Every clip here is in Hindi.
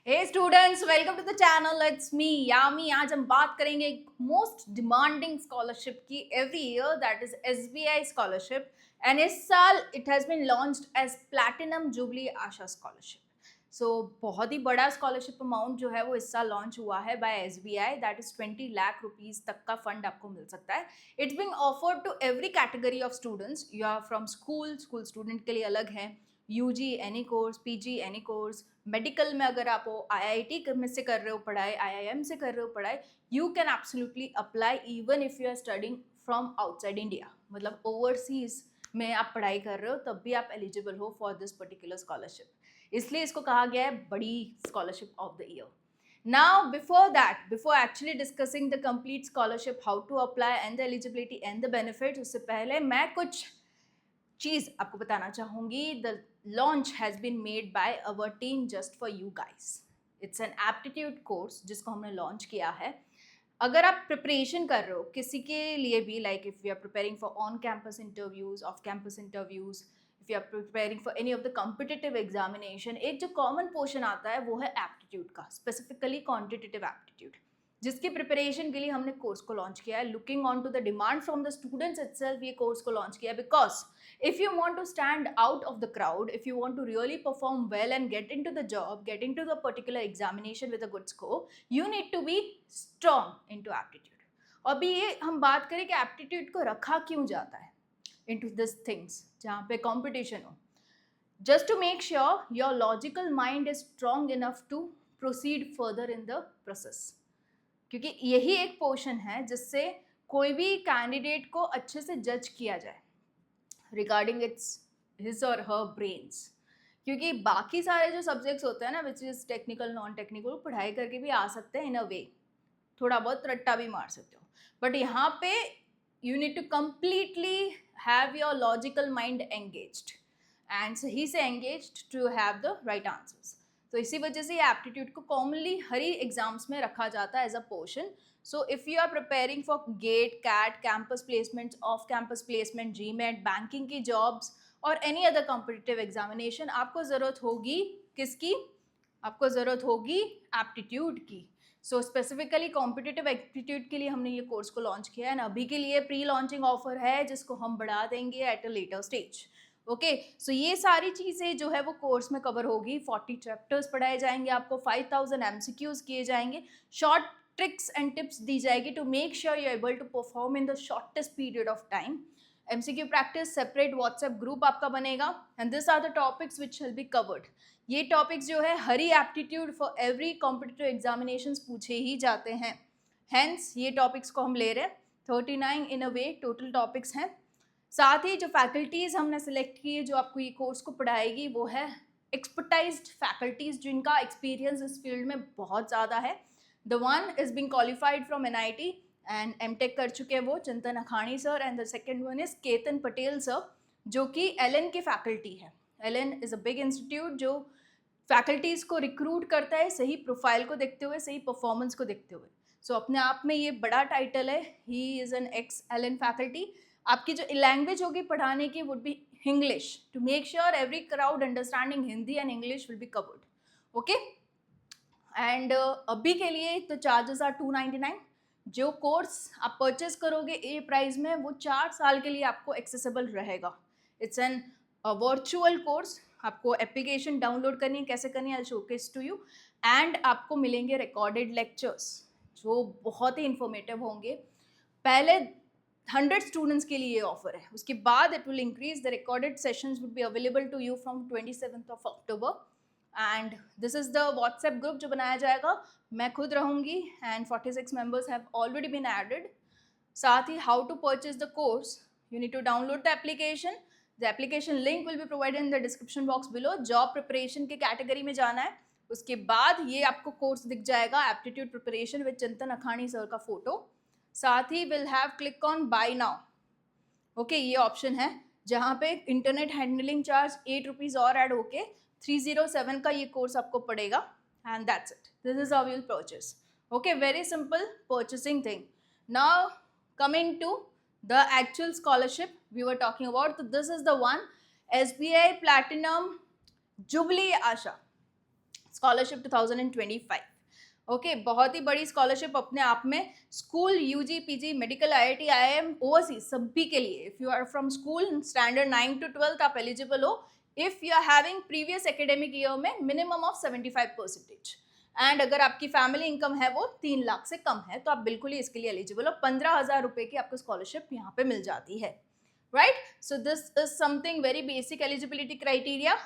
Hey students, welcome to the channel. It's me Yami. आज हम बात करेंगे मोस्ट डिमांडिंग स्कॉलरशिप की every year, that is SBI scholarship. And इस साल it has been launched as platinum jubilee Asha scholarship. So बहुत ही बड़ा स्कॉलरशिप अमाउंट जो है वो इस साल लॉन्च हुआ है by SBI, that is 20 lakh rupees तक का फंड आपको मिल सकता है। It's being offered to every category of students. You are from school student के लिए अलग है, UG any course, PG any course, medical में अगर आप आईआईटी में से कर रहे हो पढ़ाई, आईआईएम से कर रहे हो पढ़ाई, you can absolutely apply even if you are studying from outside India. मतलब ओवरसीज में आप पढ़ाई कर रहे हो तब भी आप एलिजिबल हो फॉर दिस पर्टिकुलर स्कॉलरशिप। इसलिए इसको कहा गया है बड़ी scholarship of the year. Now, before actually discussing the complete scholarship, how to apply and the eligibility and the benefits, उससे पहले मैं कुछ चीज आपको बताना चाहूंगी। The launch has been made by our team just for you guys. It's an aptitude course जिसको हमने लॉन्च किया है। अगर आप प्रिपरेशन कर रहे हो किसी के लिए भी, like if you are preparing for on campus interviews, off campus interviews, if you are preparing for any of the competitive examination, एक जो कॉमन पोर्शन आता है वो है एप्टीट्यूड का, स्पेसिफिकली क्वांटिटेटिव एप्टीट्यूड, जिसकी प्रिपरेशन के लिए हमने कोर्स को लॉन्च किया है। Looking on to the demand from the students itself ये कोर्स को लॉन्च किया है, because if you want to stand out of the crowd, if you want to really perform well and get into the job, get into the particular examination with a good score, you need to be strong into aptitude. अभी ये हम बात करें कि aptitude को रखा क्यों जाता है into these things जहाँ पे competition हो, just to make sure your logical mind is strong enough to proceed further in the process. क्योंकि यही एक पोर्शन है जिससे कोई भी कैंडिडेट को अच्छे से जज किया जाए रिगार्डिंग इट्स हिज और हर ब्रेन्स। क्योंकि बाकी सारे जो सब्जेक्ट्स होते हैं ना, which is technical non technical, पढ़ाई करके भी आ सकते हैं इन अ वे, थोड़ा बहुत रट्टा भी मार सकते हो, बट यहाँ पे you need to completely have your logical mind engaged and सही से engaged to have the right answers. तो इसी वजह से ये एप्टीट्यूड को कॉमनली हर ही एग्जाम्स में रखा जाता है as a portion. So if you are preparing for GATE, CAT, campus placements, off campus placement, GMAT, banking की जॉब्स और एनी अदर कॉम्पिटिटिव एग्जामिनेशन, आपको ज़रूरत होगी किसकी? आपको ज़रूरत होगी एप्टीट्यूड की। सो स्पेसिफिकली कॉम्पिटिटिव एप्टीट्यूड के लिए हमने ये कोर्स को लॉन्च किया है, एंड अभी के लिए प्री लॉन्चिंग ऑफर है जिसको हम बढ़ा देंगे at a later stage. Okay, so ये सारी चीज़ें जो है वो कोर्स में कवर होगी। 40 चैप्टर्स पढ़ाए जाएंगे, आपको 5000 एमसीक्यूज किए जाएंगे, शॉर्ट ट्रिक्स एंड टिप्स दी जाएगी to make sure you able to perform in the shortest period of time. MCQ practice separate WhatsApp group आपका बनेगा, and this are the topics which will be covered. ये टॉपिक्स जो है हर ही aptitude for every competitive examinations पूछे ही जाते हैं, हेंस ये टॉपिक्स को हम ले रहे हैं। 39 इन अ वे टोटल टॉपिक्स हैं। साथ ही जो फैकल्टीज़ हमने सेलेक्ट की है जो आपको ये कोर्स को पढ़ाएगी, वो है एक्सपर्टाइज्ड फैकल्टीज़ जिनका एक्सपीरियंस इस फील्ड में बहुत ज़्यादा है। The one is being qualified from NIT and MTech कर चुके हैं वो, Chintan Akhani sir, and the second one is Ketan Patel sir, जो कि एलएन के फैकल्टी है। LN is a big institute जो फैकल्टीज़ को रिक्रूट करता है सही प्रोफाइल को देखते हुए, सही परफॉर्मेंस को देखते हुए। सो अपने आप में ये बड़ा टाइटल है। He is an ex LN faculty. आपकी जो लैंग्वेज होगी पढ़ाने की would be English, to make sure every crowd understanding Hindi and English will be covered. Okay, and अभी के लिए तो चार्जेस आर 299। जो कोर्स आप परचेज करोगे ए प्राइस में, वो 4 साल के लिए आपको एक्सेसिबल रहेगा। It's an virtual course. आपको एप्लीकेशन डाउनलोड करनी है, कैसे करनी है, आई शोकेस टू यू। एंड आपको मिलेंगे रिकॉर्डेड लेक्चर्स जो बहुत ही इंफॉर्मेटिव होंगे। पहले 100 स्टूडेंट्स के लिए ये ऑफर है, उसके बाद it will increase. The recorded sessions would be available to you from 27th of October। And this is the WhatsApp group जो बनाया जाएगा। मैं खुद रहूँगी and 46 members have already been added. साथ ही how to purchase the course, you need to download the application. The application link will be provided in the description box below. Job preparation के कैटेगरी में जाना है, उसके बाद ये आपको कोर्स दिख जाएगा, एप्टीट्यूड प्रिपरेशन विद चिंतन अखानी सर का फोटो। साथ ही will have click on buy now. Okay, ये ऑप्शन है जहाँ पे इंटरनेट हैंडलिंग चार्ज 8 रुपीज़ और ऐड होके 307 का ये कोर्स आपको पड़ेगा, and that's it. This is how you will purchase. Okay, very simple purchasing thing. Now coming to the actual scholarship we were talking about, तो this is the one, SBI platinum jubilee Asha scholarship 2025। Okay, बहुत ही बड़ी स्कॉलरशिप अपने आप में, school, UG, PG, medical, IIT, IIM, overseas सभी के लिए। If you are from school standard 9 to 12 आप एलिजिबल हो if you are having previous academic year में मिनिमम ऑफ 75%। एंड अगर आपकी फैमिली इनकम है वो 3 लाख से कम है तो आप बिल्कुल ही इसके लिए एलिजिबल हो। 15,000 रुपए की आपको स्कॉलरशिप यहाँ पे मिल जाती है, right. So this is something very basic eligibility criteria.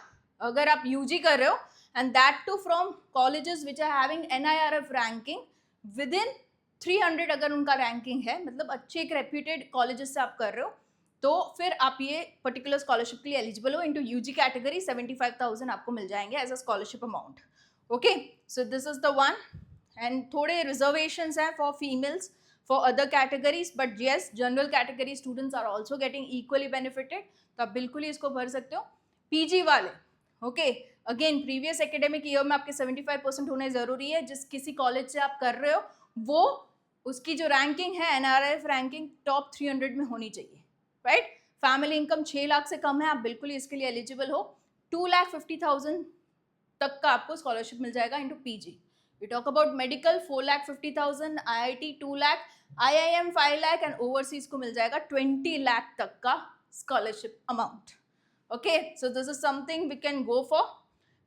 अगर आप यूजी कर रहे हो and that too from colleges which are having NIRF ranking within 300, अगर उनका रैंकिंग है, मतलब अच्छे एक रेप्यूटेड कॉलेजेस से आप कर रहे हो, तो फिर आप ये पर्टिकुलर स्कॉलरशिप के लिए एलिजिबल हो। इनटू यूजी कैटेगरी 75,000 आपको मिल जाएंगे as a scholarship amount. Okay, so this is the one. And थोड़े रिजर्वेशंस हैं for females, for other categories, but yes general category students are also getting equally benefited, तो आप बिल्कुल ही इसको भर सकते हो। पीजी वाले, okay, again previous academic year में आपके 75% होने जरूरी है। जिस किसी कॉलेज से आप कर रहे हो वो उसकी जो रैंकिंग है एनआरएफ रैंकिंग टॉप 300 में होनी चाहिए, राइट। फैमिली इनकम 6 लाख से कम है, आप बिल्कुल ही इसके लिए एलिजिबल हो। 2,50,000 तक का आपको स्कॉलरशिप मिल जाएगा into PG. We talk about medical 4,50,000, IIT 2 lakh, IIM 5 lakh and overseas को मिल जाएगा 20 लाख तक का scholarship amount. Okay, so this is something we can go for.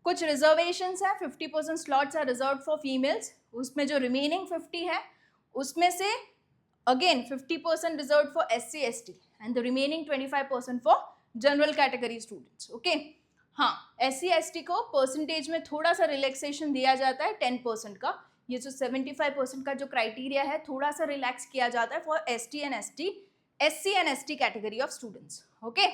कुछ रिजर्वेशंस है, 50% slots are reserved for females, उसमें जो रिमेनिंग 50 है उसमें से again 50% reserved for SC ST and the remaining 25% for general category students. Okay, हाँ, SC ST को परसेंटेज में थोड़ा सा रिलैक्सेशन दिया जाता है 10% का। ये जो 75% का जो क्राइटेरिया है थोड़ा सा रिलैक्स किया जाता है for SC and ST category of students. Okay,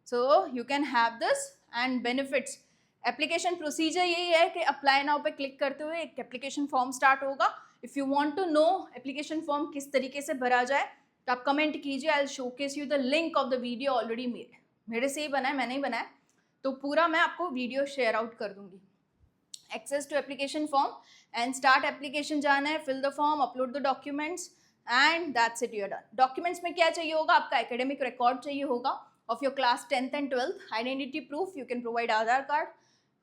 so you can have this and benefits. Application procedure यही है कि अप्लाई नाउ पे क्लिक करते हुए एक एप्लीकेशन फॉर्म स्टार्ट होगा। If you want to know application form किस तरीके से भरा जाए तो आप कमेंट कीजिए, I will showcase you the link of the video already made. मेरे से ही बना है, मैंने ही बनाया, तो पूरा मैं आपको वीडियो शेयर आउट कर दूंगी। Access to application form and start application जाना है, fill the form, upload the documents and that's it, you are done. Documents में क्या चाहिए होगा, आपका एकेडमिक रिकॉर्ड चाहिए होगा of your class 10th and 12th, identity proof, you can provide Aadhaar card,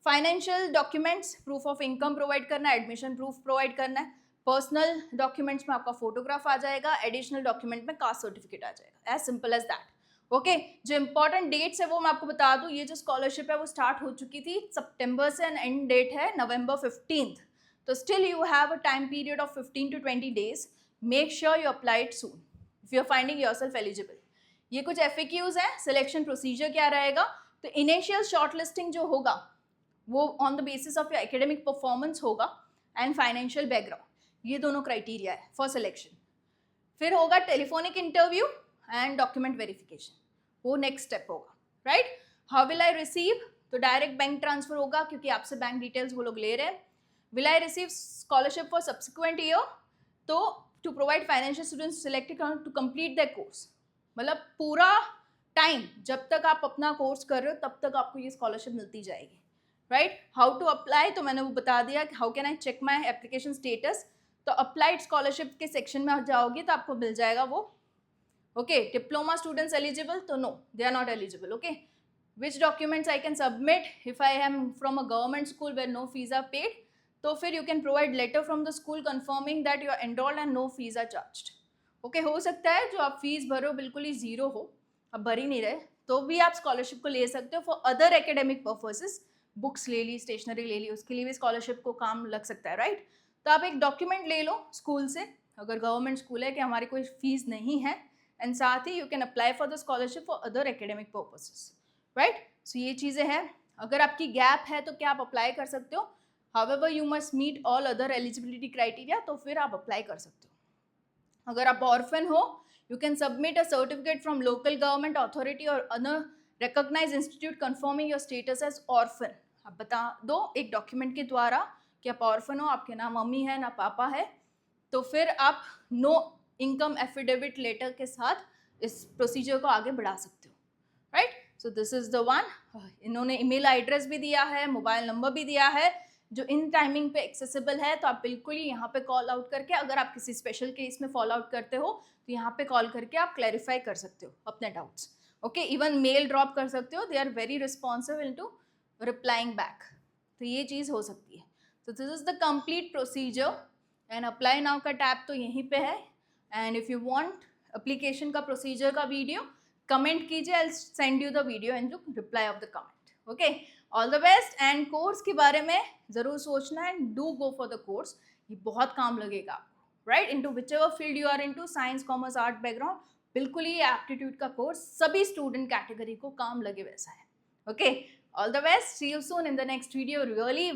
financial documents, proof of income provide करना है, एडमिशन प्रूफ प्रोवाइड करना है, पर्सनल डॉक्यूमेंट्स में आपका फोटोग्राफ आ जाएगा, एडिशनल डॉक्यूमेंट में कास्ट सर्टिफिकेट आ जाएगा, as simple as that. Okay, जो इंपॉर्टेंट डेट्स है वो मैं आपको बता दूं, ये जो स्कॉलरशिप है वो स्टार्ट हो चुकी थी सितंबर से एंड एंड डेट है November 15th, तो still you have a time period of 15 to 20 days। Make sure you apply it soon if you are finding yourself eligible. ये कुछ FAQs हैं, सिलेक्शन प्रोसीजर क्या रहेगा, तो इनिशियल शॉर्टलिस्टिंग जो होगा वो on the basis of your academic performance होगा एंड फाइनेंशियल बैकग्राउंड, ये दोनों क्राइटेरिया है फॉर सिलेक्शन। फिर होगा telephonic interview and document verification, वो नेक्स्ट स्टेप होगा, right. How will I receive, तो डायरेक्ट बैंक ट्रांसफर होगा क्योंकि आपसे बैंक डिटेल्स वो लोग ले रहे हैं। Will I receive scholarship for subsequent year, तो to provide financial students selected to complete the course, मतलब पूरा टाइम जब तक आप अपना कोर्स कर रहे हो तब तक आपको ये स्कॉलरशिप मिलती जाएगी, राइट। हाउ टू अप्लाई, तो मैंने वो बता दिया कि how can I check my application status, तो अप्लाइड स्कॉलरशिप के सेक्शन में आप जाओगे तो आपको मिल जाएगा वो। ओके, डिप्लोमा स्टूडेंट्स एलिजिबल, तो no they are not eligible. Okay, which documents I can submit if I am from a government school where no fees are paid, तो फिर you can provide letter from the school confirming that you are enrolled and no fees are charged. Okay, हो सकता है जो आप फीस भरो बिल्कुल ही जीरो हो, अब भर ही नहीं रहे, तो भी आप स्कॉलरशिप को ले सकते हो for other academic purposes. Books ले ली, स्टेशनरी ले ली, उसके लिए भी स्कॉलरशिप को काम लग सकता है, राइट। तो आप एक डॉक्यूमेंट ले लो स्कूल से, अगर गवर्नमेंट स्कूल है, कि हमारी कोई फीस नहीं है, एंड साथ ही you can apply for the scholarship for other academic purposes, right. So ये चीज़ें हैं। अगर आपकी गैप है तो क्या आप अप्लाई कर सकते हो, however you must meet all other eligibility criteria, तो फिर आप अप्लाई कर सकते हो। अगर आप ऑर्फन हो, you can submit a certificate from local government authority or other recognized institute confirming your status as orphan। आप बता दो एक डॉक्यूमेंट के द्वारा कि आप ऑर्फन हो, आपके ना मम्मी है ना पापा है, तो फिर आप नो इनकम एफिडेविट लेटर के साथ इस प्रोसीजर को आगे बढ़ा सकते हो, right. So this is the one. इन्होंने ईमेल एड्रेस भी दिया है, मोबाइल नंबर भी दिया है जो इन टाइमिंग पे एक्सेसिबल है, तो आप बिल्कुल ही यहाँ पे कॉल आउट करके, अगर आप किसी स्पेशल केस में फॉलो आउट करते हो तो यहाँ पे कॉल करके आप क्लैरिफाई कर सकते हो अपने doubts. Okay, even mail drop कर सकते हो, they are very responsive in to replying back, तो ये चीज़ हो सकती है। So this is the complete procedure and apply now का टैब तो यहीं पे है. And if you want application का procedure का video, comment कीजिए. I'll send you the video and the reply of the comment. Okay, all the best. And course के बारे में ज़रूर सोचना and do go for the course. ये बहुत काम लगेगा आपको, right? Into whichever field you are into, science, commerce, art background, बिल्कुल ही एप्टीट्यूड का कोर्स सभी स्टूडेंट कैटेगरी को काम लगे वैसा है. Okay, all the best. See you soon in the next video, really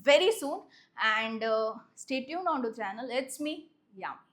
very soon, and stay tuned on the channel. It's me, Yami.